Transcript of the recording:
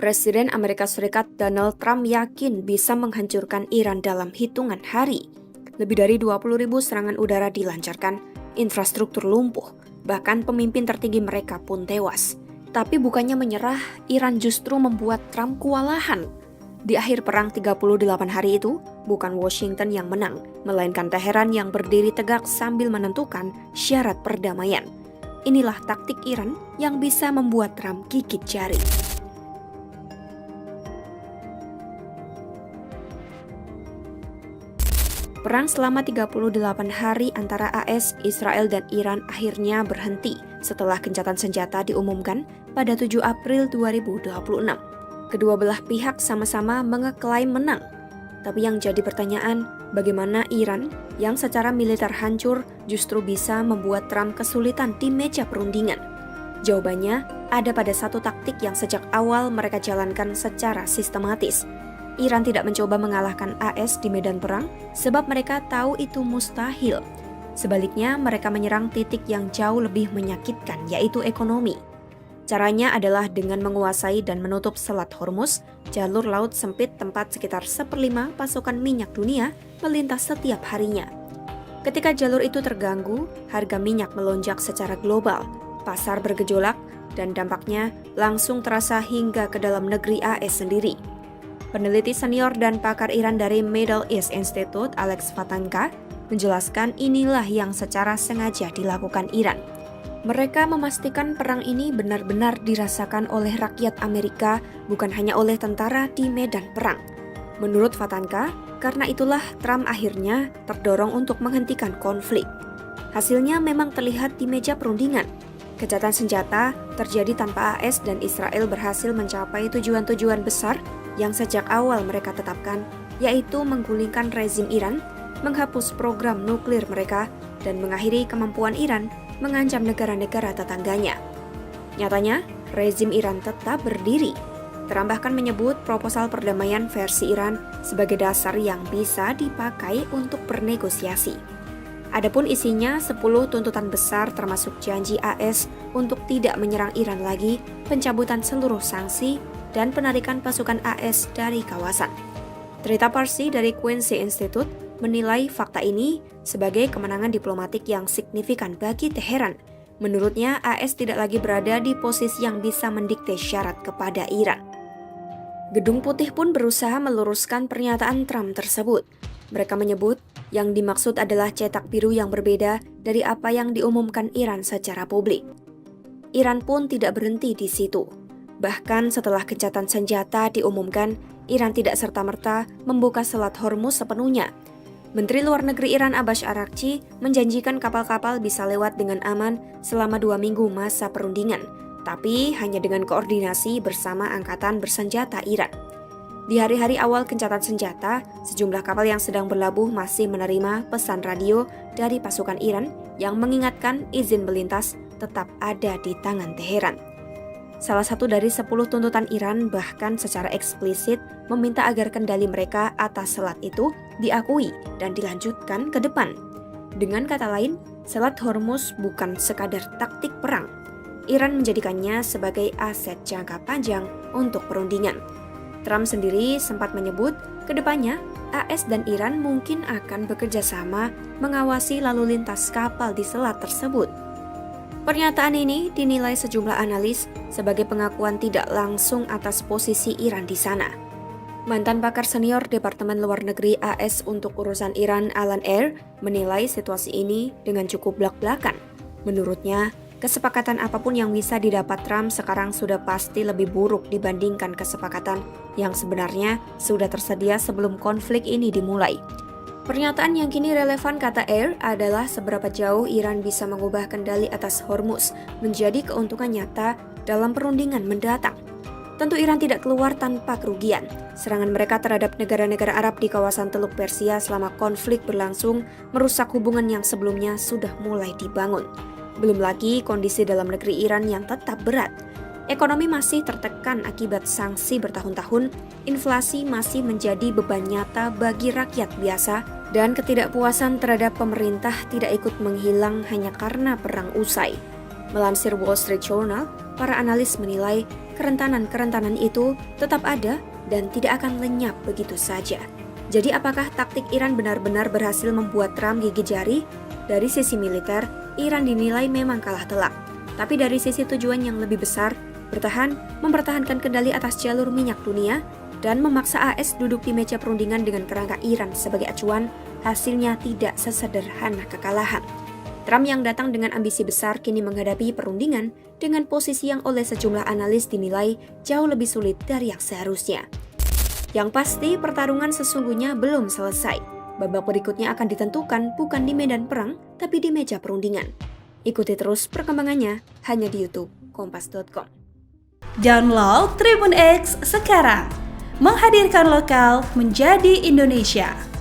Presiden Amerika Serikat Donald Trump yakin bisa menghancurkan Iran dalam hitungan hari. Lebih dari 20.000 serangan udara dilancarkan, infrastruktur lumpuh, bahkan pemimpin tertinggi mereka pun tewas. Tapi bukannya menyerah, Iran justru membuat Trump kewalahan. Di akhir perang 38 hari itu, bukan Washington yang menang, melainkan Teheran yang berdiri tegak sambil menentukan syarat perdamaian. Inilah taktik Iran yang bisa membuat Trump gigit jari. Perang selama 38 hari antara AS, Israel, dan Iran akhirnya berhenti setelah gencatan senjata diumumkan pada 7 April 2026. Kedua belah pihak sama-sama mengeklaim menang. Tapi yang jadi pertanyaan, bagaimana Iran yang secara militer hancur justru bisa membuat Trump kesulitan di meja perundingan? Jawabannya ada pada satu taktik yang sejak awal mereka jalankan secara sistematis. Iran tidak mencoba mengalahkan AS di medan perang sebab mereka tahu itu mustahil. Sebaliknya, mereka menyerang titik yang jauh lebih menyakitkan, yaitu ekonomi. Caranya adalah dengan menguasai dan menutup Selat Hormuz, jalur laut sempit tempat sekitar 1/5 pasokan minyak dunia melintas setiap harinya. Ketika jalur itu terganggu, harga minyak melonjak secara global, pasar bergejolak, dan dampaknya langsung terasa hingga ke dalam negeri AS sendiri. Peneliti senior dan pakar Iran dari Middle East Institute, Alex Vatanka, menjelaskan inilah yang secara sengaja dilakukan Iran. Mereka memastikan perang ini benar-benar dirasakan oleh rakyat Amerika, bukan hanya oleh tentara di medan perang. Menurut Vatanka, karena itulah Trump akhirnya terdorong untuk menghentikan konflik. Hasilnya memang terlihat di meja perundingan. Gencatan senjata terjadi tanpa AS dan Israel berhasil mencapai tujuan-tujuan besar yang sejak awal mereka tetapkan, yaitu menggulingkan rezim Iran, menghapus program nuklir mereka, dan mengakhiri kemampuan Iran mengancam negara-negara tetangganya. Nyatanya, rezim Iran tetap berdiri. Trump bahkan menyebut proposal perdamaian versi Iran sebagai dasar yang bisa dipakai untuk bernegosiasi. Adapun isinya 10 tuntutan besar termasuk janji AS untuk tidak menyerang Iran lagi, pencabutan seluruh sanksi, dan penarikan pasukan AS dari kawasan. Trita Parsi dari Quincy Institute menilai fakta ini sebagai kemenangan diplomatik yang signifikan bagi Teheran. Menurutnya, AS tidak lagi berada di posisi yang bisa mendikte syarat kepada Iran. Gedung Putih pun berusaha meluruskan pernyataan Trump tersebut. Mereka menyebut yang dimaksud adalah cetak biru yang berbeda dari apa yang diumumkan Iran secara publik. Iran pun tidak berhenti di situ. Bahkan setelah gencatan senjata diumumkan, Iran tidak serta-merta membuka Selat Hormuz sepenuhnya. Menteri Luar Negeri Iran Abbas Araghchi menjanjikan kapal-kapal bisa lewat dengan aman selama 2 minggu masa perundingan, tapi hanya dengan koordinasi bersama angkatan bersenjata Iran. Di hari-hari awal gencatan senjata, sejumlah kapal yang sedang berlabuh masih menerima pesan radio dari pasukan Iran yang mengingatkan izin melintas tetap ada di tangan Teheran. Salah satu dari 10 tuntutan Iran bahkan secara eksplisit meminta agar kendali mereka atas selat itu diakui dan dilanjutkan ke depan. Dengan kata lain, Selat Hormuz bukan sekadar taktik perang. Iran menjadikannya sebagai aset jangka panjang untuk perundingan. Trump sendiri sempat menyebut kedepannya AS dan Iran mungkin akan bekerja sama mengawasi lalu lintas kapal di selat tersebut. Pernyataan ini dinilai sejumlah analis sebagai pengakuan tidak langsung atas posisi Iran di sana. Mantan pakar senior Departemen Luar Negeri AS untuk urusan Iran, Alan Eyre, menilai situasi ini dengan cukup blak-blakan. Menurutnya, kesepakatan apapun yang bisa didapat Trump sekarang sudah pasti lebih buruk dibandingkan kesepakatan yang sebenarnya sudah tersedia sebelum konflik ini dimulai. Pernyataan yang kini relevan, kata Eyre, adalah seberapa jauh Iran bisa mengubah kendali atas Hormuz menjadi keuntungan nyata dalam perundingan mendatang. Tentu Iran tidak keluar tanpa kerugian. Serangan mereka terhadap negara-negara Arab di kawasan Teluk Persia selama konflik berlangsung merusak hubungan yang sebelumnya sudah mulai dibangun. Belum lagi kondisi dalam negeri Iran yang tetap berat. Ekonomi masih tertekan akibat sanksi bertahun-tahun, inflasi masih menjadi beban nyata bagi rakyat biasa, dan ketidakpuasan terhadap pemerintah tidak ikut menghilang hanya karena perang usai. Melansir Wall Street Journal, para analis menilai kerentanan-kerentanan itu tetap ada dan tidak akan lenyap begitu saja. Jadi apakah taktik Iran benar-benar berhasil membuat Trump gigit jari? Dari sisi militer, Iran dinilai memang kalah telak. Tapi dari sisi tujuan yang lebih besar, mempertahankan kendali atas jalur minyak dunia, dan memaksa AS duduk di meja perundingan dengan kerangka Iran sebagai acuan, hasilnya tidak sesederhana kekalahan. Trump yang datang dengan ambisi besar kini menghadapi perundingan dengan posisi yang oleh sejumlah analis dinilai jauh lebih sulit dari yang seharusnya. Yang pasti, pertarungan sesungguhnya belum selesai. Babak berikutnya akan ditentukan bukan di medan perang, tapi di meja perundingan. Ikuti terus perkembangannya hanya di YouTube Kompas.com. Download Tribun X sekarang, menghadirkan lokal menjadi Indonesia.